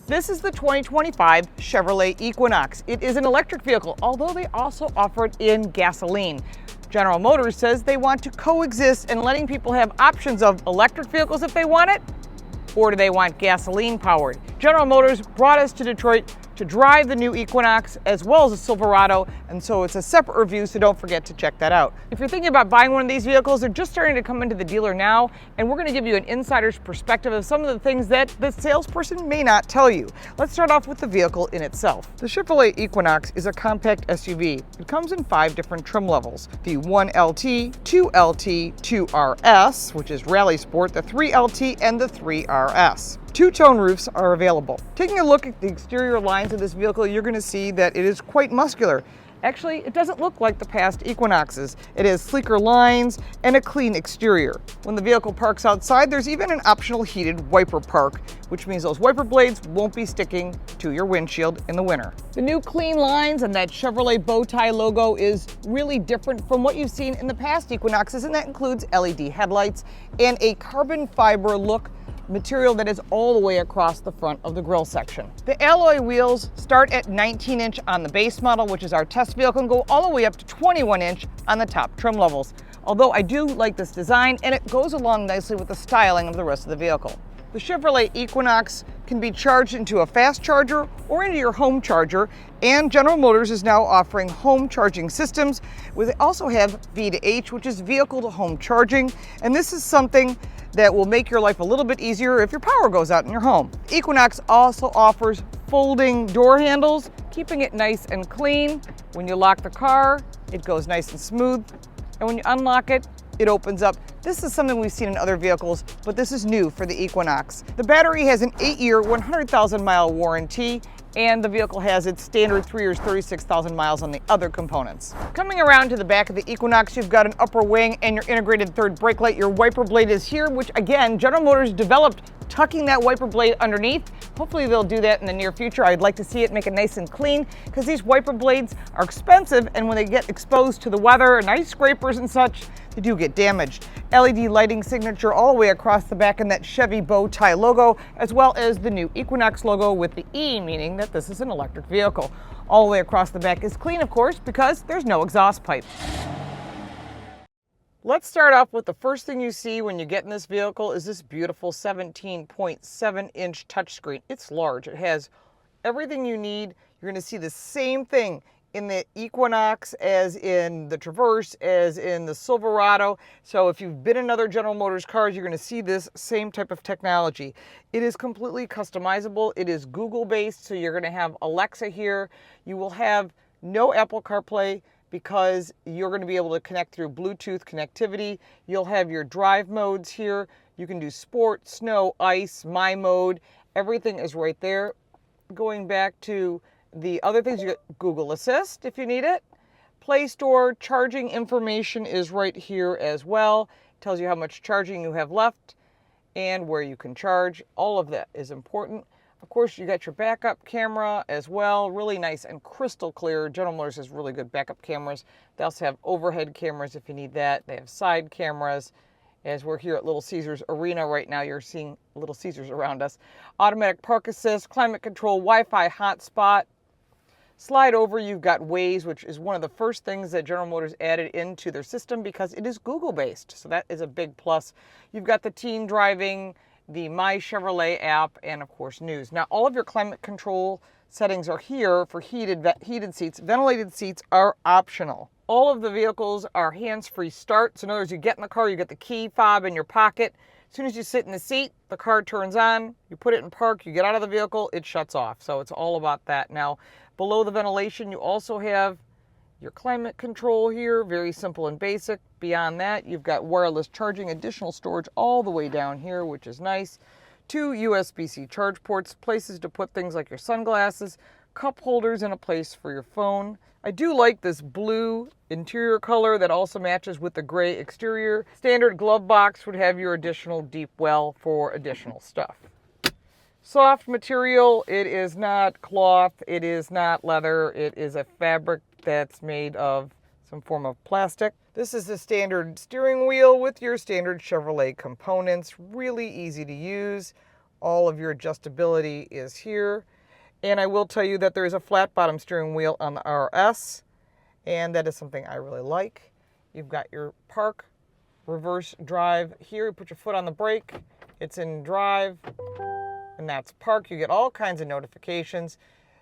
This is the 2025 Chevrolet Equinox. It is an electric vehicle, although they also offer it in gasoline. General Motors says they want to coexist in letting people have options of electric vehicles if they want it, or do they want gasoline powered? General Motors brought us to Detroit to drive the new Equinox as well as the Silverado, and so it's a separate review, so don't forget to check that out. If you're thinking about buying one of these vehicles, they're just starting to come into the dealer now, and we're going to give you an insider's perspective of some of the things that the salesperson may not tell you. Let's start off with the vehicle in itself. The Chevrolet Equinox is a compact SUV. It comes in 5 different trim levels: the 1LT, 2LT, 2RS, which is Rally Sport, the 3LT, and the 3RS. Two-tone roofs are available. Taking a look at the exterior lines of this vehicle, you're going to see that it is quite muscular. Actually, it doesn't look like the past Equinoxes. It has sleeker lines and a clean exterior. When the vehicle parks outside, there's even an optional heated wiper park, which means those wiper blades won't be sticking to your windshield in the winter. The new clean lines and that Chevrolet bow tie logo is really different from what you've seen in the past Equinoxes, and that includes LED headlights and a carbon fiber look material that is all the way across the front of the grille section. The alloy wheels start at 19-inch on the base model, which is our test vehicle, and go all the way up to 21-inch on the top trim levels. Although I do like this design, and it goes along nicely with the styling of the rest of the vehicle. The Chevrolet Equinox can be charged into a fast charger or into your home charger, and General Motors is now offering home charging systems. We also have V2H, which is vehicle to home charging, and this is something that will make your life a little bit easier if your power goes out in your home. Equinox also offers folding door handles, keeping it nice and clean. When you lock the car, it goes nice and smooth, and when you unlock it, it opens up. This is something we've seen in other vehicles, but this is new for the Equinox. The battery has an 8-year, 100,000-mile warranty, and the vehicle has its standard 3 years, 36,000 miles on the other components. Coming around to the back of the Equinox, you've got an upper wing and your integrated third brake light. Your wiper blade is here, which again, General Motors developed tucking that wiper blade underneath. Hopefully they'll do that in the near future. I'd like to see it make it nice and clean, because these wiper blades are expensive, and when they get exposed to the weather and ice scrapers and such, they do get damaged. LED lighting signature all the way across the back, and that Chevy bow tie logo, as well as the new Equinox logo with the E, meaning that this is an electric vehicle. All the way across the back is clean, of course, because there's no exhaust pipe. Let's start off with the first thing you see when you get in this vehicle is this beautiful 17.7-inch touchscreen. It's large. It has everything you need. You're going to see the same thing in the Equinox as in the Traverse, as in the Silverado. So if you've been in other General Motors cars, you're going to see this same type of technology. It is completely customizable. It is Google-based, so you're going to have Alexa here. You will have no Apple CarPlay, because you're going to be able to connect through Bluetooth connectivity. You'll have your drive modes here. You can do sport, snow, ice, my mode. Everything is right there. Going back to the other things, you get Google Assist if you need it. Play Store charging information is right here as well. It tells you how much charging you have left and where you can charge. All of that is important. Of course, you got your backup camera as well, really nice and crystal clear. General Motors has really good backup cameras. They also have overhead cameras if you need that. They have side cameras. As we're here at Little Caesars Arena right now, you're seeing Little Caesars around us. Automatic park assist, climate control, Wi-Fi hotspot. Slide over, you've got Waze, which is one of the first things that General Motors added into their system because it is Google-based, so that is a big plus. You've got the teen driving, the My Chevrolet app, and of course news. Now all of your climate control settings are here for heated seats. Ventilated seats are optional. All of the vehicles are hands-free start. So in other words, you get in the car, you get the key fob in your pocket. As soon as you sit in the seat, the car turns on, you put it in park, you get out of the vehicle, it shuts off. So it's all about that. Now below the ventilation, you also have your climate control here, very simple and basic. Beyond that, you've got wireless charging, additional storage all the way down here, which is nice. 2 USB-C charge ports, places to put things like your sunglasses, cup holders, and a place for your phone. I do like this blue interior color that also matches with the gray exterior. Standard glove box would have your additional deep well for additional stuff. Soft material, it is not cloth, it is not leather, it is a fabric that's made of some form of plastic. This is the standard steering wheel with your standard Chevrolet components. Really easy to use. All of your adjustability is here. And I will tell you that there is a flat bottom steering wheel on the RS, and that is something I really like. You've got your park, reverse drive here. You put your foot on the brake, it's in drive, and that's park. You get all kinds of notifications.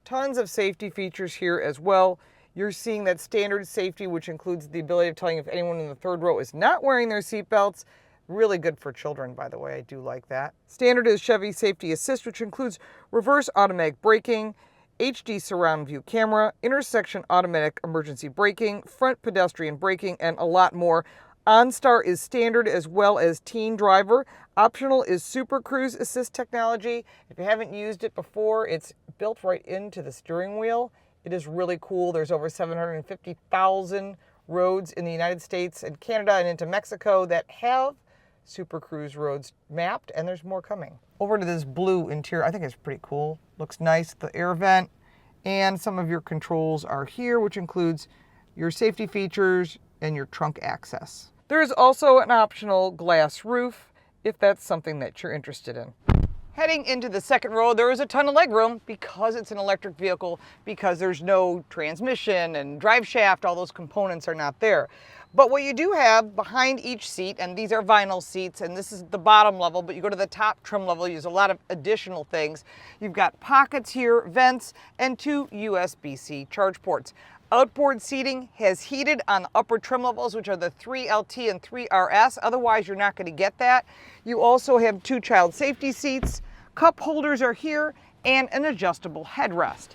Tons of safety features here as well. You're seeing that standard safety, which includes the ability of telling if anyone in the third row is not wearing their seatbelts. Really good for children, by the way. I do like that. Standard is Chevy Safety Assist, which includes reverse automatic braking, HD surround view camera, intersection automatic emergency braking, front pedestrian braking, and a lot more. OnStar is standard as well as teen driver. Optional is Super Cruise Assist technology. If you haven't used it before, it's built right into the steering wheel. It is really cool. There's over 750,000 roads in the United States and Canada and into Mexico that have Super Cruise roads mapped, and there's more coming. Over to this blue interior. I think it's pretty cool. Looks nice. The air vent and some of your controls are here, which includes your safety features and your trunk access. There is also an optional glass roof if that's something that you're interested in. Heading into the second row, there is a ton of legroom because it's an electric vehicle, because there's no transmission and drive shaft, all those components are not there. But what you do have behind each seat, and these are vinyl seats, and this is the bottom level, but you go to the top trim level, you use a lot of additional things. You've got pockets here, vents, and 2 USB-C charge ports. Outboard seating has heated on the upper trim levels, which are the 3LT and 3RS. Otherwise, you're not going to get that. You also have 2 child safety seats. Cup holders are here and an adjustable headrest.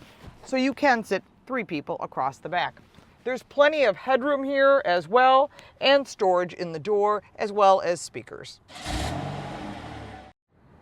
So you can sit 3 people across the back. There's plenty of headroom here as well, and storage in the door, as well as speakers.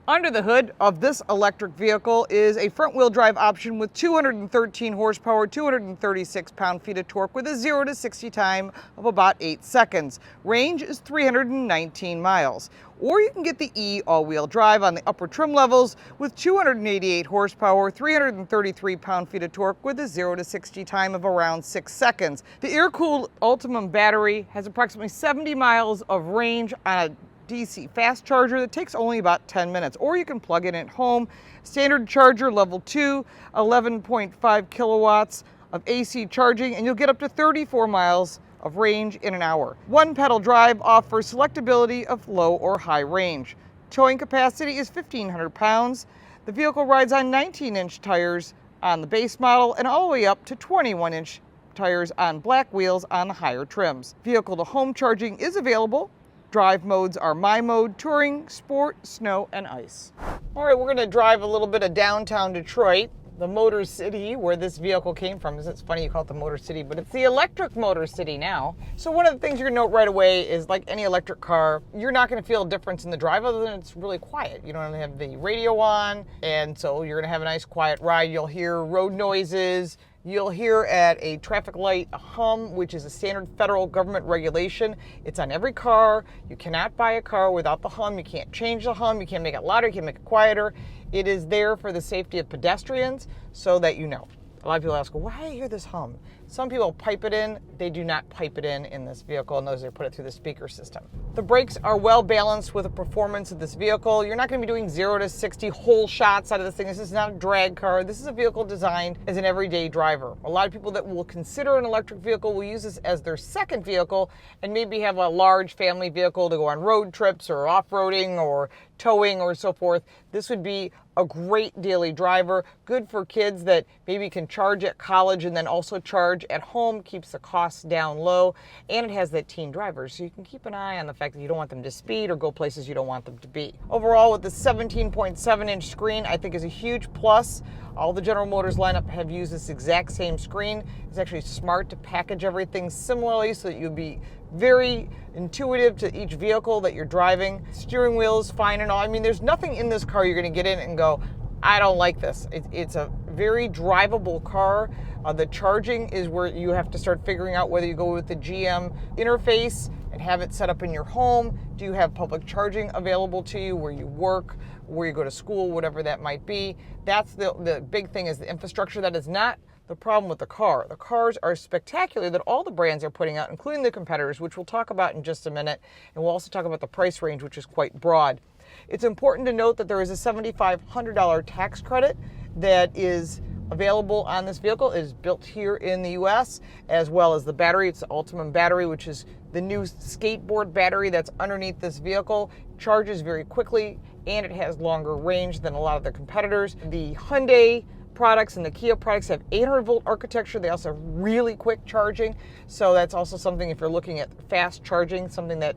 Under the hood of this electric vehicle is a front-wheel drive option with 213 horsepower, 236 pound-feet of torque with a 0 to 60 time of about 8 seconds. Range is 319 miles. Or you can get the E all-wheel drive on the upper trim levels with 288 horsepower, 333 pound-feet of torque with a 0 to 60 time of around 6 seconds. The air-cooled Ultimum battery has approximately 70 miles of range on a DC fast charger that takes only about 10 minutes, or you can plug it in at home. Standard charger level 2, 11.5 kilowatts of AC charging, and you'll get up to 34 miles of range in an hour. One pedal drive offers selectability of low or high range. Towing capacity is 1,500 pounds. The vehicle rides on 19-inch tires on the base model and all the way up to 21-inch tires on black wheels on the higher trims. Vehicle to home charging is available. Drive modes are My Mode, Touring, Sport, Snow, and Ice. All right, we're going to drive a little bit of downtown Detroit, the Motor City, where this vehicle came from. It's funny you call it the Motor City, but it's the electric Motor City now. So one of the things you're going to note right away is, like any electric car, you're not going to feel a difference in the drive other than it's really quiet. You don't have the radio on, and so you're going to have a nice quiet ride. You'll hear road noises. You'll hear at a traffic light a hum, which is a standard federal government regulation. It's on every car. You cannot buy a car without the hum. You can't change the hum. You can't make it louder. You can't make it quieter. It is there for the safety of pedestrians so that you know. A lot of people ask, well, why do I hear this hum? Some people pipe it in. They do not pipe it in this vehicle, and those are put it through the speaker system. The brakes are well balanced with the performance of this vehicle. You're not going to be doing 0 to 60 whole shots out of this thing. This is not a drag car. This is a vehicle designed as an everyday driver. A lot of people that will consider an electric vehicle will use this as their second vehicle and maybe have a large family vehicle to go on road trips or off-roading or towing or so forth. This would be a great daily driver, good for kids that maybe can charge at college and then also charge at home, keeps the costs down low, and it has that teen driver, so you can keep an eye on the fact that you don't want them to speed or go places you don't want them to be. Overall, with the 17.7-inch screen, I think is a huge plus. All the General Motors lineup have used this exact same screen. It's actually smart to package everything similarly so that you'll be very intuitive to each vehicle that you're driving. Steering wheel is fine and all. I mean, there's nothing in this car you're going to get in and go, I don't like this. It's a very drivable car. The charging is where you have to start figuring out whether you go with the GM interface and have it set up in your home. Do you have public charging available to you where you work, where you go to school, whatever that might be? That's the big thing, is the infrastructure. That is not the problem with the car. The cars are spectacular that all the brands are putting out, including the competitors, which we'll talk about in just a minute. And we'll also talk about the price range, which is quite broad. It's important to note that there is a $7,500 tax credit that is available on this vehicle. It is built here in the US, as well as the battery. It's the Ultimum battery, which is the new skateboard battery that's underneath this vehicle. Charges very quickly, and it has longer range than a lot of the competitors. The Hyundai products and the Kia products have 800-volt architecture. They also have really quick charging. So that's also something, if you're looking at fast charging, something that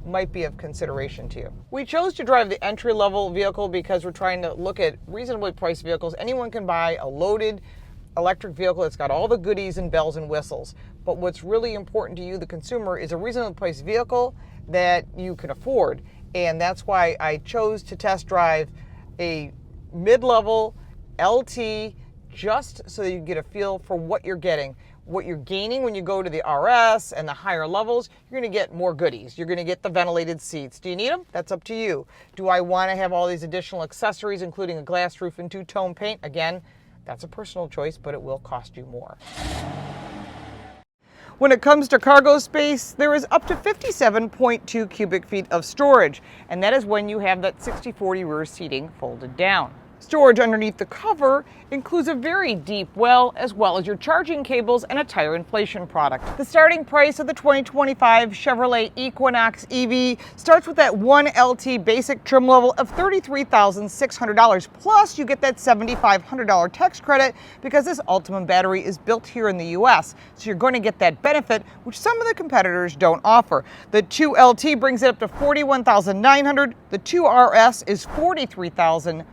might be of consideration to you. We chose to drive the entry-level vehicle because we're trying to look at reasonably priced vehicles. Anyone can buy a loaded electric vehicle that's got all the goodies and bells and whistles. But what's really important to you, the consumer, is a reasonably priced vehicle that you can afford. And that's why I chose to test drive a mid-level LT, just so that you get a feel for what you're getting. What you're gaining when you go to the RS and the higher levels, you're going to get more goodies. You're going to get the ventilated seats. Do you need them? That's up to you. Do I want to have all these additional accessories, including a glass roof and two-tone paint? Again, that's a personal choice, but it will cost you more. When it comes to cargo space, there is up to 57.2 cubic feet of storage, and that is when you have that 60/40 rear seating folded down. Storage underneath the cover includes a very deep well as your charging cables and a tire inflation product. The starting price of the 2025 Chevrolet Equinox EV starts with that one LT basic trim level of $33,600. Plus, you get that $7,500 tax credit because this Ultimum battery is built here in the US. So you're going to get that benefit, which some of the competitors don't offer. The 2LT brings it up to $41,900. The 2RS is $43,400.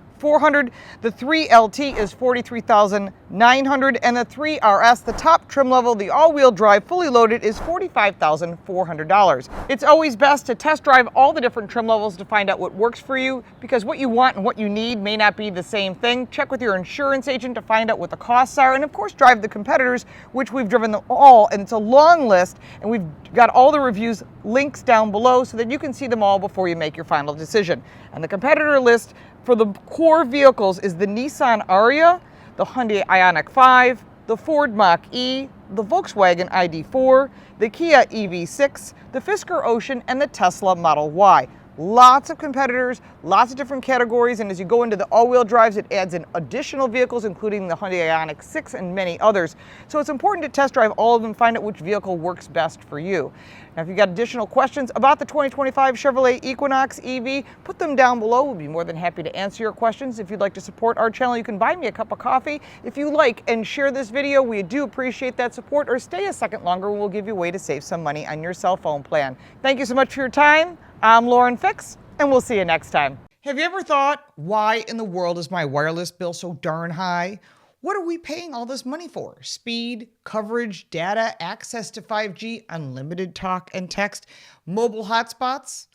The 3LT is $43,900, and the 3RS, the top trim level, the all-wheel drive, fully loaded, is $45,400. It's always best to test drive all the different trim levels to find out what works for you, because what you want and what you need may not be the same thing. Check with your insurance agent to find out what the costs are, and of course drive the competitors, which we've driven them all, and it's a long list, and we've got all the reviews links down below so that you can see them all before you make your final decision. And the competitor list for the core vehicles is the Nissan Ariya, the Hyundai Ioniq 5, the Ford Mach-E, the Volkswagen ID4, the Kia EV6, the Fisker Ocean, and the Tesla Model Y. Lots of competitors, lots of different categories, and as you go into the all-wheel drives, it adds in additional vehicles, including the Hyundai Ioniq 6 and many others. So it's important to test drive all of them, find out which vehicle works best for you. Now, if you've got additional questions about the 2025 Chevrolet Equinox EV, put them down below. We'll be more than happy to answer your questions. If you'd like to support our channel, you can buy me a cup of coffee. If you like and share this video, we do appreciate that support, or stay a second longer, we'll give you a way to save some money on your cell phone plan. Thank you so much for your time. I'm Lauren Fix, and we'll see you next time. Have you ever thought, why in the world is my wireless bill so darn high? What are we paying all this money for? Speed, coverage, data, access to 5G, unlimited talk and text, mobile hotspots?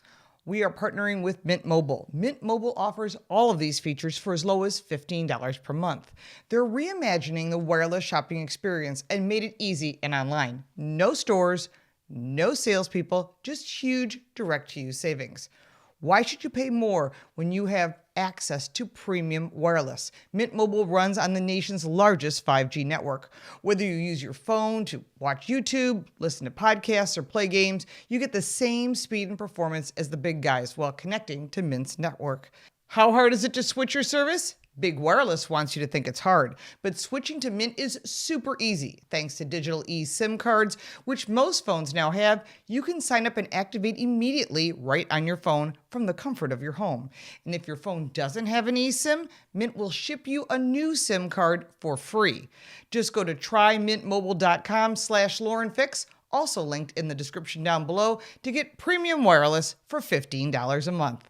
We are partnering with Mint Mobile. Mint Mobile offers all of these features for as low as $15 per month. They're reimagining the wireless shopping experience and made it easy and online. No stores, no salespeople, just huge direct-to-you savings. Why should you pay more when you have access to premium wireless? Mint Mobile runs on the nation's largest 5G network. Whether you use your phone to watch YouTube, listen to podcasts, or play games, you get the same speed and performance as the big guys while connecting to Mint's network. How hard is it to switch your service? Big Wireless wants you to think it's hard, but switching to Mint is super easy. Thanks to digital eSIM cards, which most phones now have, you can sign up and activate immediately right on your phone from the comfort of your home. And if your phone doesn't have an eSIM, Mint will ship you a new SIM card for free. Just go to trymintmobile.com/LaurenFix, also linked in the description down below, to get premium wireless for $15 a month.